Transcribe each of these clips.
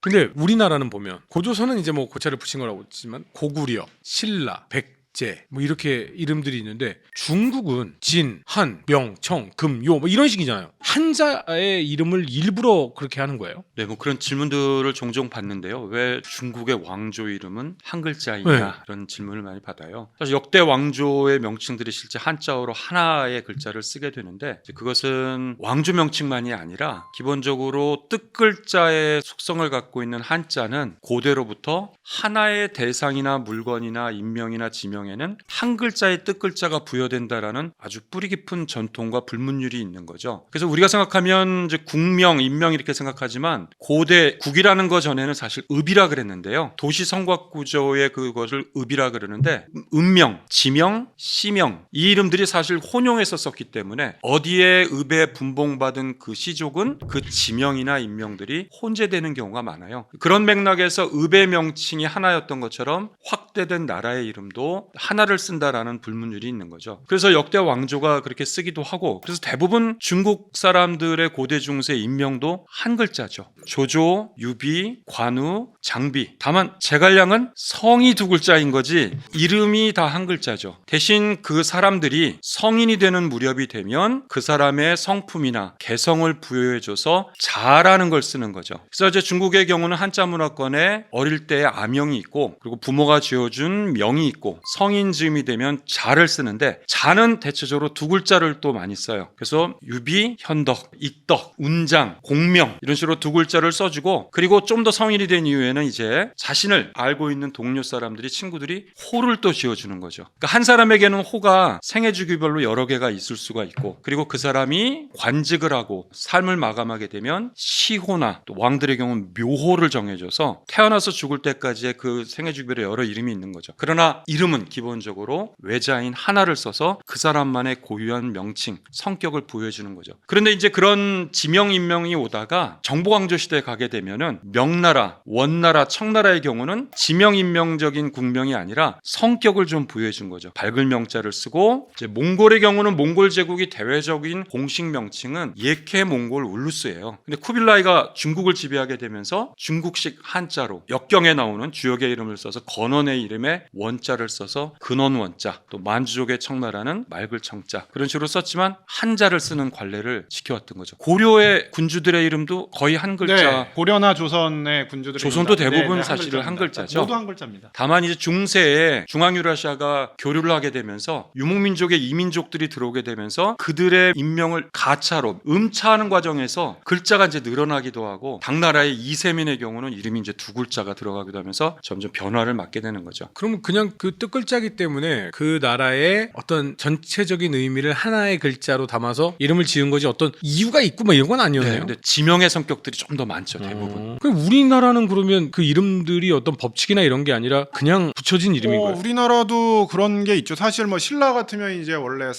근데 우리나라는 보면 고조선은 이제 뭐 고차를 붙인 거라고 했지만 고구려, 신라, 백제 뭐 이렇게 이름들이 있는데 중국은 진, 한, 명, 청, 금, 요 뭐 이런 식이잖아요. 한자의 이름을 일부러 그렇게 하는 거예요? 네, 뭐 그런 질문들을 종종 받는데요. 왜 중국의 왕조 이름은 한 글자이냐 네. 이런 질문을 많이 받아요. 사실 역대 왕조의 명칭들이 실제 한자어로 하나의 글자를 쓰게 되는데 이제 그것은 왕조 명칭만이 아니라 기본적으로 뜻글자의 속성을 갖고 있는 한자는 고대로부터 하나의 대상이나 물건이나 인명이나 지명에는 한 글자의 뜻글자가 부여된다라는 아주 뿌리 깊은 전통과 불문율이 있는 거죠. 그래서 우리가 생각하면 이제 국명, 인명 이렇게 생각하지만 고대 국이라는 거 전에는 사실 읍이라 그랬는데요. 도시 성곽 구조의 그것을 읍이라 그러는데 읍명, 지명, 시명 이 이름들이 사실 혼용해서 썼기 때문에 어디에 읍에 분봉받은 그 시족은 그 지명이나 인명들이 혼재되는 경우가 많아요. 그런 맥락에서 읍의 명칭이 하나였던 것처럼 확대된 나라의 이름도 하나를 쓴다라는 불문율이 있는 거죠. 그래서 역대 왕조가 그렇게 쓰기도 하고 그래서 대부분 중국 사람들의 고대 중세 인명도 한 글자죠. 조조, 유비, 관우, 장비. 다만 제갈량은 성이 두 글자인 거지 이름이 다 한 글자죠. 대신 그 사람들이 성인이 되는 무렵이 되면 그 사람의 성품이나 개성을 부여해줘서 자라는 걸 쓰는 거죠. 그래서 이제 중국의 경우는 한자 문화권에 어릴 때 아명이 있고 그리고 부모가 지어준 명이 있고 성인 즈음이 되면 자를 쓰는데 자는 대체적으로 두 글자를 또 많이 써요. 그래서 유비, 현덕, 익덕, 운장, 공명 이런 식으로 두 글자를 써주고 그리고 좀 더 성인이 된 이후에는 이제 자신을 알고 있는 동료 사람들이 친구들이 호를 또 지어주는 거죠. 그러니까 한 사람에게는 호가 생애 주기별로 여러 개가 있을 수가 있고 그리고 그 사람이 관직을 하고 삶을 마감하게 되면 시호나 또 왕들의 경우는 묘호를 정해줘서 태어나서 죽을 때까지의 그 생애 주기별에 여러 이름이 있는 거죠. 그러나 이름은 기본적으로 외자인 하나를 써서 그 사람만의 고유한 명칭, 성격을 부여해주는 거죠. 그런데 이제 그런 지명 인명이 오다가 정보왕조 시대에 가게 되면은 명나라, 원나라, 청나라의 경우는 지명 인명적인 국명이 아니라 성격을 좀 부여해준 거죠. 밝을 명자를 쓰고 이제 몽골의 경우는 몽골 제국이 대외적인 공식 명칭은 예케 몽골 울루스예요. 근데 쿠빌라이가 중국을 지배하게 되면서 중국식 한자로 역경에 나오는 주역의 이름을 써서 건원의 이름에 원자를 써서 근원 원자, 또 만주족의 청나라는 맑을 청자 그런 식으로 썼지만 한자를 쓰는 관례를 지켜왔던 거죠. 고려의 군주들의 이름도 거의 한 글자. 네, 고려나 조선의 군주들이 조선도 대부분 네, 사실은 한 글자죠. 모두 한 글자입니다. 다만 이제 중세에 중앙유라시아가 교류를 하게 되면서 유목민족의 이민족들이 들어오게 되면서 그들의 인명을 가차로 음차하는 과정에서 글자가 이제 늘어나기도 하고 당나라의 이세민의 경우는 이름이 이제 두 글자가 들어가기도 하면서 점점 변화를 맞게 되는 거죠. 그러면 그냥 그 뜻글자이기 때문에 그 나라의 어떤 전체적인 의미를 하나의 글자로 담아서 이름을 지은 거지 어떤 이유가 있고 뭐 이런 건 아니었네요. 근데 지명의 성격들이 좀 더 많죠, 대부분. 그럼 우리나라는 그러면 그 이름들이 어떤 법칙이나 이런 게 아니라 그냥 붙여진 이름인 거예요? 우리나라도 그런 게 있죠. 사실 뭐 신라 같으면 이제 원래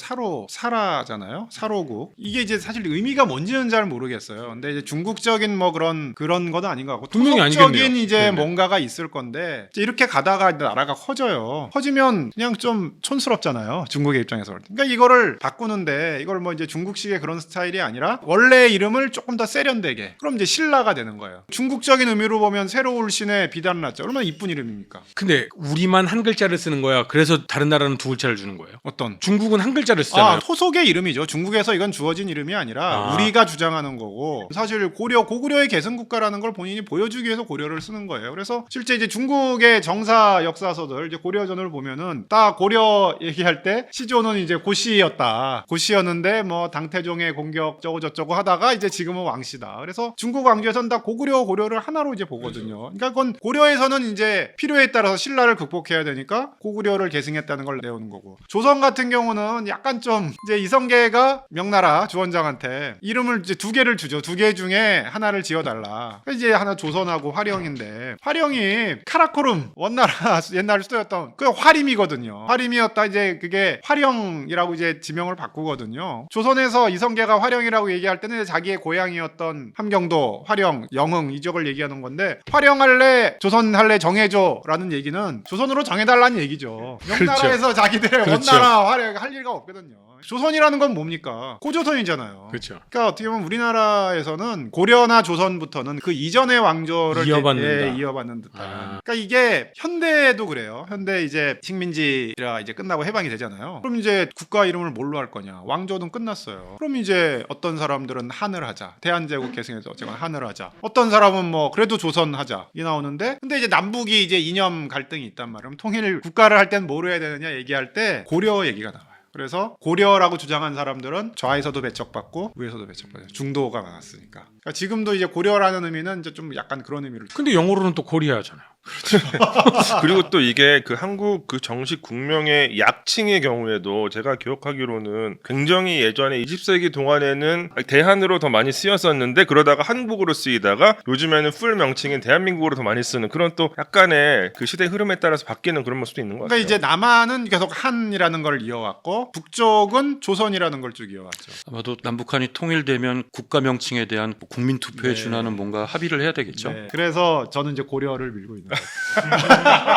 사라잖아요. 사로국. 이게 이제 사실 의미가 뭔지는 잘 모르겠어요. 근데 이제 중국적인 뭐 그런 건 아닌 것 같고 분명히 토속적인 아니겠네요. 이제 네네. 뭔가가 있을 건데 이제 이렇게 가다가 나라가 커져요. 커지면 그냥 좀 촌스럽잖아요. 중국의 입장에서. 그러니까 이거를 바꾸는데 이걸 뭐 이제 중국식의 그런 스타일이 아니라 원래 이름을 조금 더 세련되게. 그럼 이제 신라가 되는 거예요. 중국적인 의미로 보면 새로울 신의 비단라자 얼마나 이쁜 이름입니까? 근데 우리만 한 글자를 쓰는 거야. 그래서 다른 나라는 두 글자를 주는 거예요. 어떤? 중국은 한 글자를 쓰잖아요. 토속의 이름이죠. 중국에서 이건 주어진 이름이 아니라 아. 우리가 주장하는 거고 사실 고구려의 계승국가라는 걸 본인이 보여주기 위해서 고려를 쓰는 거예요. 그래서 실제 이제 중국의 정사 역사서들 이제 고려전을 보면은 딱 고려 얘기할 때 시조는 이제 고씨였다. 고씨였는데 뭐 당태종의 공격 저쩌고 하다가 이제 지금은 왕씨다. 그래서 중국 왕조에서는 다 고구려를 하나로 이제 보거든요. 그러니까 그건 고려에서는 이제 필요에 따라서 신라를 극복해야 되니까 고구려를 계승했다는 걸 내오는 거고 조선 같은 경우는 약간 좀 이제 이성계가 명나라 주원장한테 이름을 이제 두 개를 주죠. 두 개 중에 하나를 지어달라. 이제 하나 조선하고 화령인데 화령이 카라코름 원나라 옛날 수도였던 그 화림이거든요. 화림이었다 이제 그게 화령이라고 이제 지명을 바꾸거든요. 조선에서 이성계가 화령이라고 얘기할 때는 자기의 고향이었던 함경도, 화령, 영흥 이쪽을 얘기하는 건데 화령할래 조선할래 정해줘라는 얘기는 조선으로 정해달라는 얘기죠. 명나라에서 자기들의 그렇죠. 원나라 화령 할 리가 없거든요. 조선이라는 건 뭡니까? 고조선이잖아요. 그렇죠. 그러니까 어떻게 보면 우리나라에서는 고려나 조선부터는 그 이전의 왕조를 이어받는다. 이어받는 듯한. 아. 그러니까 이게 현대도 그래요. 현대 이제 식민지가 이제 끝나고 해방이 되잖아요. 그럼 이제 국가 이름을 뭘로 할 거냐? 왕조는 끝났어요. 그럼 이제 어떤 사람들은 한을 하자. 대한제국 계승해서 어쨌거나 한을 하자. 어떤 사람은 뭐 그래도 조선 하자. 이 나오는데 근데 이제 남북이 이제 이념 갈등이 있단 말이에요. 그럼 통일 국가를 할 땐 뭐로 해야 되느냐 얘기할 때 고려 얘기가 나와요. 그래서 고려라고 주장한 사람들은 좌에서도 배척받고 우에서도 배척받아요. 중도가 많았으니까. 그러니까 지금도 이제 고려라는 의미는 이제 좀 약간 그런 의미를. 근데 영어로는 또 코리아잖아요. 그리고 또 이게 그 한국 그 정식 국명의 약칭의 경우에도 제가 기억하기로는 굉장히 예전에 20세기 동안에는 대한으로 더 많이 쓰였었는데 그러다가 한국으로 쓰이다가 요즘에는 풀 명칭인 대한민국으로 더 많이 쓰는 그런 또 약간의 그 시대 흐름에 따라서 바뀌는 그런 모습도 있는 것 같아요. 그러니까 이제 남한은 계속 한이라는 걸 이어왔고 북쪽은 조선이라는 걸 쭉 이어왔죠. 아마도 남북한이 통일되면 국가 명칭에 대한 국민 투표에 네. 준하는 뭔가 합의를 해야 되겠죠. 네. 그래서 저는 이제 고려를 밀고 있는 거예요.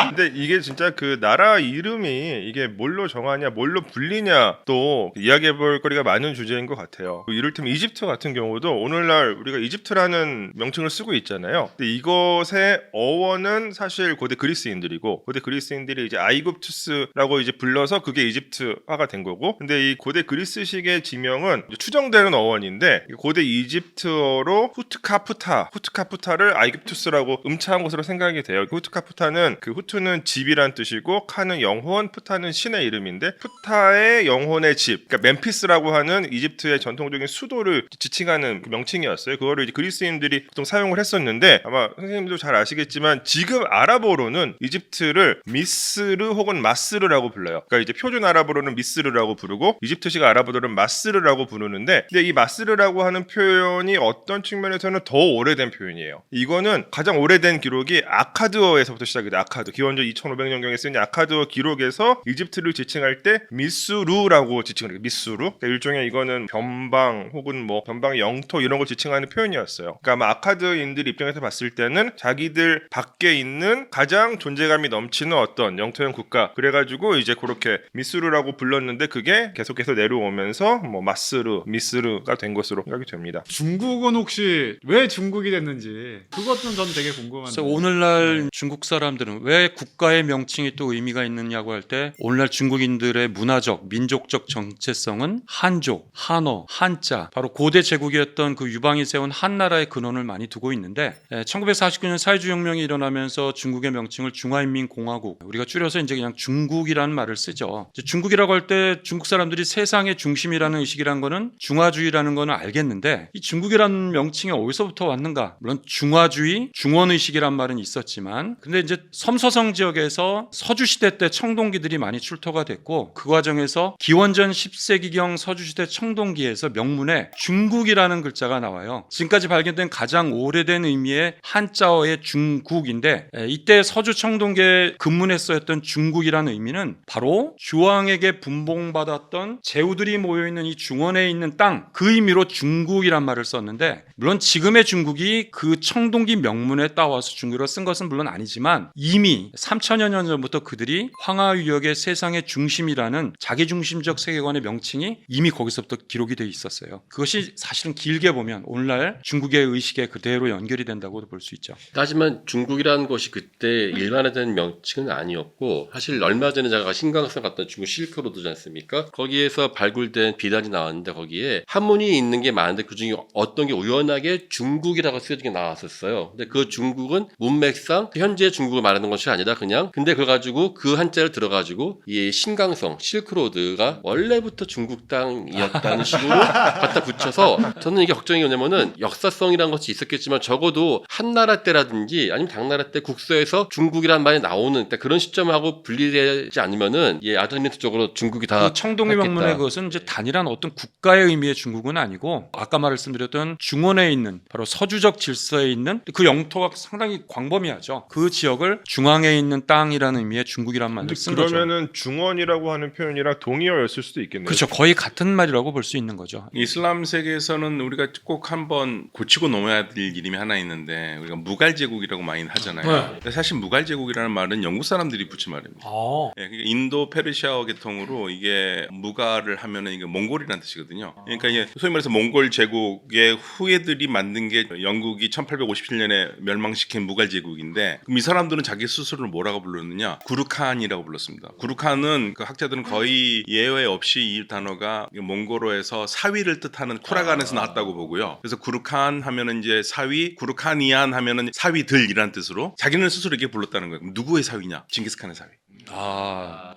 근데 이게 진짜 그 나라 이름이 이게 뭘로 정하냐, 뭘로 불리냐 또 이야기해볼 거리가 많은 주제인 것 같아요. 이를테면 이집트 같은 경우도 오늘날 우리가 이집트라는 명칭을 쓰고 있잖아요. 근데 이것의 어원은 사실 고대 그리스인들이고 고대 그리스인들이 이제 아이굽투스라고 이제 불러서 그게 이집트화가 된 거고, 근데 이 고대 그리스식의 지명은 추정되는 어원인데 고대 이집트어로 후트카푸타를 아이굽투스라고 음차한 것으로 생각이 돼요. 후트카푸타는 그 후트는 집이란 뜻이고 카는 영혼, 푸타는 신의 이름인데 푸타의 영혼의 집, 그러니까 멤피스라고 하는 이집트의 전통적인 수도를 지칭하는 그 명칭이었어요. 그거를 이제 그리스인들이 보통 사용을 했었는데 아마 선생님도 잘 아시겠지만 지금 아랍어로는 이집트를 미스르 혹은 마스르라고 불러요. 그러니까 이제 표준 아랍어로는 미스르라고 부르고 이집트식 아랍어로는 마스르라고 부르는데, 근데 이 마스르라고 하는 표현이 어떤 측면에서는 더 오래된 표현이에요. 이거는 가장 오래된 기록이 아카드어에서부터 시작이 돼. 아카드 기원전 2500년경에 쓰인 아카드어 기록에서 이집트를 지칭할 때 미스루라고 지칭을 해요. 미스루. 그러니까 일종의 이거는 변방 혹은 뭐 변방의 영토 이런 걸 지칭하는 표현이었어요. 그러니까 아마 아카드인들 입장에서 봤을 때는 자기들 밖에 있는 가장 존재감이 넘치는 어떤 영토형 국가, 그래가지고 이제 그렇게 미스루라고 불렀는데 그게 계속해서 내려오면서 뭐 마스르, 미스르가 된 것으로 생각이 됩니다. 중국은 혹시 왜 중국이 됐는지 그것도 전 되게 궁금한데. 그래서 오늘날 중국 사람들은 왜 국가의 명칭이 또 의미가 있느냐고 할 때 오늘날 중국인들의 문화적, 민족적 정체성은 한족, 한어, 한자, 바로 고대 제국이었던 그 유방이 세운 한나라의 근원을 많이 두고 있는데 1949년 사회주의혁명이 일어나면서 중국의 명칭을 중화인민공화국, 우리가 줄여서 이제 그냥 중국이라는 말을 쓰죠. 이제 중국이라고 할 때 중국 사람들이 세상의 중심이라는 의식이란 거는 중화주의라는 거는 알겠는데 이 중국이라는 명칭이 어디서부터 왔는가? 물론 중화주의, 중원의식이란 말은 있었지만 근데 이제 섬서성 지역에서 서주시대 때 청동기들이 많이 출토가 됐고 그 과정에서 기원전 10세기경 서주시대 청동기에서 명문에 중국이라는 글자가 나와요. 지금까지 발견된 가장 오래된 의미의 한자어의 중국인데 이때 서주 청동기에 근문에 쓰였던 중국이라는 의미는 바로 주왕에게 분봉받았던 제후들이 모여있는 이 중원에 있는 땅, 그 의미로 중국이란 말을 썼는데, 물론 지금의 중국이 그 청동기 명문에 따와서 중국으로 쓴 것은 물론 아니지만 이미 3000여 년 전부터 그들이 황하위역의 세상의 중심이라는 자기중심적 세계관의 명칭이 이미 거기서부터 기록이 돼 있었어요. 그것이 사실은 길게 보면 오늘날 중국의 의식에 그대로 연결이 된다고도 볼 수 있죠. 하지만 중국이라는 것이 그때 일반화된 명칭은 아니었고, 사실 얼마 전에 제가 신강성 갔던 중국 실크로드지 않습니까? 거기에서 발굴된 비단이 나왔는데 거기에 한문이 있는 게 많은데 그중에 어떤 게 우연하게 중국이라고 쓰여진 게 나왔었어요. 근데 그 중국은 문맥상 현재 중국을 말하는 것이 아니라 그냥, 근데 그걸 가지고 그 한자를 들어가지고 이 신강성 실크로드가 원래부터 중국 땅이었다는 식으로 갖다 붙여서, 저는 이게 걱정이 뭐냐면은 역사성이라는 것이 있었겠지만 적어도 한나라 때라든지 아니면 당나라 때 국서에서 중국이란 말이 나오는 그런 시점하고 분리되지 않으면은 아드미니스트적으로 중국이 다 그 청동기 명문의 그것은 이제 단일한 어떤 국가의 의미의 중국은 아니고 아까 말씀드렸던 중원에 있는 바로 서주적 질서에 있는 그 영토가 상당히 광범위하죠. 그 지역을 중앙에 있는 땅이라는 의미의 중국이라는 말을 근데 쓴 거죠. 그러면은 중원이라고 하는 표현이랑 동의어였을 수도 있겠네요. 그렇죠. 거의 같은 말이라고 볼 수 있는 거죠. 이슬람 세계에서는 우리가 꼭 한번 고치고 넘어야 될 이름이 하나 있는데 우리가 무갈제국이라고 많이 하잖아요. 네. 근데 사실 무갈제국이라는 말은 영국 사람들이 붙인 말입니다. 예, 그러니까 인도 페르시아어 계통으로 이게 무갈을 하면은 이게 몽골이라는 뜻이거든요. 그러니까 이게 소위 말해서 몽골 제국의 후예들이 만든 게 영국이 1857년에 멸망시킨 무갈 제국인데 그럼 이 사람들은 자기 스스로를 뭐라고 불렀느냐? 구르칸이라고 불렀습니다. 구르칸은 그 학자들은 거의 예외 없이 이 단어가 몽골어에서 사위를 뜻하는 쿠라간에서 나왔다고 보고요. 그래서 구르칸 하면은 이제 사위, 구르칸이안 하면은 사위들이라는 뜻으로 자기는 스스로 이렇게 불렀다는 거예요. 그럼 누구의 사위냐? 징기스칸의 사위.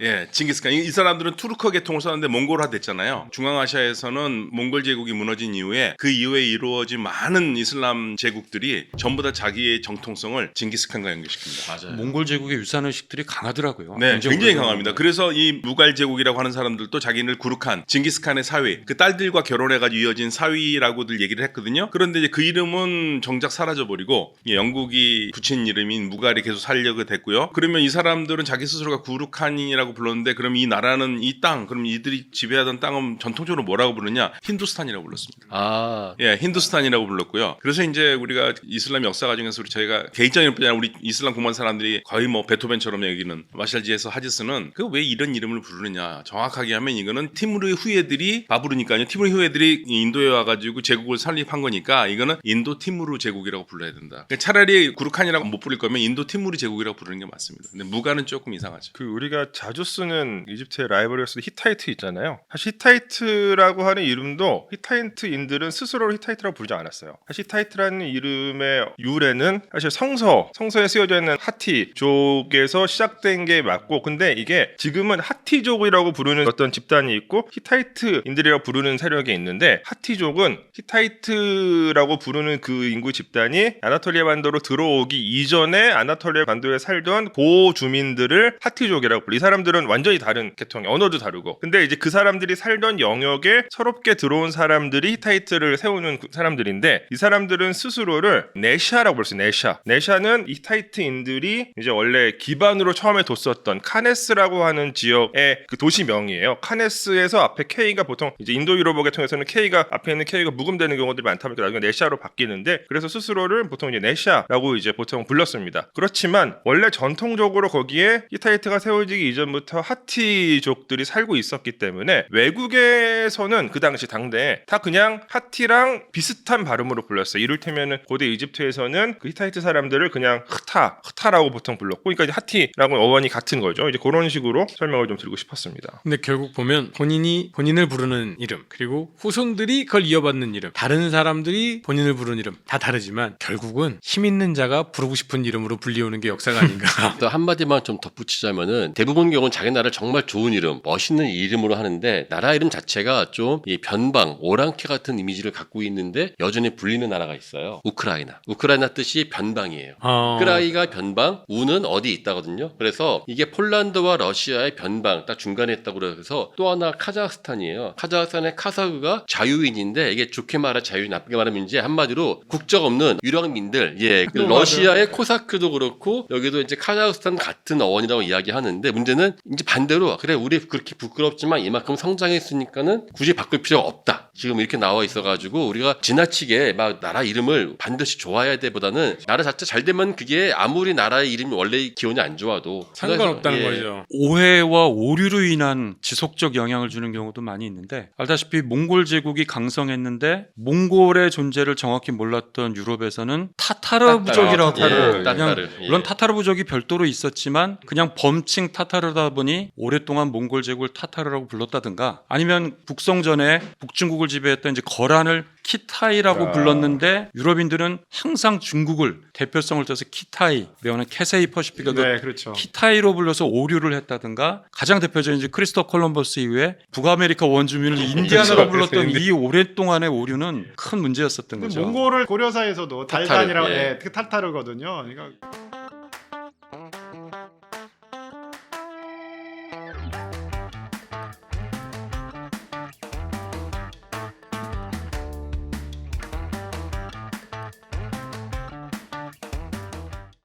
예, 징기스칸. 이 사람들은 투르크 계통을 썼는데 몽골화 됐잖아요. 중앙아시아에서는 몽골 제국이 무너진 이후에 그 이후에 이루어진 많은 이슬람 제국들이 전부 다 자기의 정통성을 징기스칸과 연결시킵니다. 맞아요. 몽골 제국의 유산 의식들이 강하더라고요. 네, 굉장히 오래전 강합니다. 그래서 이 무갈 제국이라고 하는 사람들도 자기를 구르칸, 징기스칸의 사위, 그 딸들과 결혼해가지고 이어진 사위라고들 얘기를 했거든요. 그런데 이제 그 이름은 정작 사라져버리고 영국이 붙인 이름인 무갈이 계속 살려고 됐고요. 그러면 이 사람들은 자기 스스로가 구르칸이라고 불렀는데 그럼 이 나라는 이 땅, 그럼 이들이 지배하던 땅은 전통적으로 뭐라고 부르냐? 힌두스탄이라고 불렀습니다. 아, 예, 힌두스탄이라고 불렀고요. 그래서 이제 우리가 이슬람 역사 과정에서 저희가 개인적인 뿐이 아니라 우리 이슬람 공부한 사람들이 거의 뭐 베토벤처럼 여기는 마샬지에서 하디스는 그 왜 이런 이름을 부르느냐? 정확하게 하면 이거는 티무르의 후예들이 바부르니까요. 티무르 후예들이 인도에 와가지고 제국을 설립한 거니까 이거는 인도 티무르 제국이라고 불러야 된다. 그러니까 차라리 구르칸이라고 못 부를 거면 인도 티무르 제국이라고 부르는 게 맞습니다. 근데 무가는 조금 이상하죠. 그 우리가 자주 쓰는 이집트의 라이벌이었을 히타이트 있잖아요. 사실 히타이트라고 하는 이름도 히타이트인들은 스스로를 히타이트라고 부르지 않았어요. 사실 히타이트라는 이름의 유래는 사실 성서에 쓰여져 있는 하티족에서 시작된 게 맞고, 근데 이게 지금은 하티족이라고 부르는 어떤 집단이 있고 히타이트인들이라고 부르는 세력이 있는데, 하티족은 히타이트라고 부르는 그 인구 집단이 아나톨리아 반도로 들어오기 이전에 아나톨리아 반도에 살던 고주민들을 하티족이라고 불러. 이 사람들은 완전히 다른 계통이, 언어도 다르고. 근데 이제 그 사람들이 살던 영역에 새롭게 들어온 사람들이 히타이트를 세우는 사람들인데, 이 사람들은 스스로를 네샤라고 불렀어요. 네샤는 히타이트인들이 이제 원래 기반으로 처음에 뒀었던 카네스라고 하는 지역의 그 도시명이에요. 카네스에서 앞에 K가 보통 이제 인도 유럽어 계통에서는 K가 앞에 있는 K가 묵음되는 경우들이 많다 보니까 나중에 네샤로 바뀌는데, 그래서 스스로를 보통 이제 네샤라고 이제 보통 불렀습니다. 그렇지만 원래 전통적으로 거기에 히타이트가 세워지기 이전부터 하티족들이 살고 있었기 때문에 외국에서는 그 당시 당대에 다 그냥 하티랑 비슷한 발음으로 불렀어요. 이를테면은 고대 이집트에서는 그 히타이트 사람들을 그냥 흐타라고 보통 불렀고, 그러니까 이제 하티라고 어원이 같은 거죠. 이제 그런 식으로 설명을 좀 드리고 싶었습니다. 근데 결국 보면 본인을 부르는 이름, 그리고 후손들이 그걸 이어받는 이름, 다른 사람들이 본인을 부르는 이름 다 다르지만 결국은 힘 있는 자가 부르고 싶은 이름으로 불리우는 게 역사가 아닌가. 또 한마디만 좀 덧붙이자면은 대부분 경우는 자기 나라를 정말 좋은 이름, 멋있는 이름으로 하는데 나라 이름 자체가 좀 이 변방, 오랑캐 같은 이미지를 갖고 있는데 여전히 불리는 나라가 있어요. 우크라이나 뜻이 변방이에요. 우크라이가 변방, 우는 어디 있다거든요. 그래서 이게 폴란드와 러시아의 변방 딱 중간에 있다고 그래서, 또 하나 카자흐스탄이에요. 카자흐스탄의 카사흐가 자유인인데 이게 좋게 말하 자유인, 나쁘게 말하면 이제 한마디로 국적 없는 유력민들. 예, 그 러시아의 코사크도 그렇고 여기도 이제 카자흐스탄 같은 어원이라고 이야기하는데, 문제는 이제 반대로 그래 우리 그렇게 부끄럽지만 이만큼 성장했으니까는 굳이 바꿀 필요가 없다. 지금 이렇게 나와 있어가지고 우리가 지나치게 막 나라 이름을 반드시 좋아해야 돼보다는 나라 자체 잘 되면 그게 아무리 나라의 이름이 원래 기온이 안 좋아도 상관없다는 예. 거죠. 오해와 오류로 인한 지속적 영향을 주는 경우도 많이 있는데, 알다시피 몽골 제국이 강성했는데 몽골의 존재를 정확히 몰랐던 유럽에서는 타타르 부족이라고 그냥 따타르. 물론 타타르 부족이 별도로 있었지만 그냥 범칭 타타르다 보니 오랫동안 몽골 제국을 타타르라고 불렀다든가, 아니면 북성전에 북중국을 지배했던 이제 거란을 키타이라고 불렀는데 유럽인들은 항상 중국을 대표성을 둬서 키타이, 외어는 캐세이 퍼시피가 네, 그렇죠. 키타이로 불러서 오류를 했다든가, 가장 대표적인 이제 크리스토퍼 콜럼버스 이후에 북아메리카 원주민을 인디아나로 불렀던 이 오랫동안의 오류는 큰 문제였었던 거죠. 몽골을 고려사에서도 달단이라고 타타르, 예. 타타르거든요. 그러니까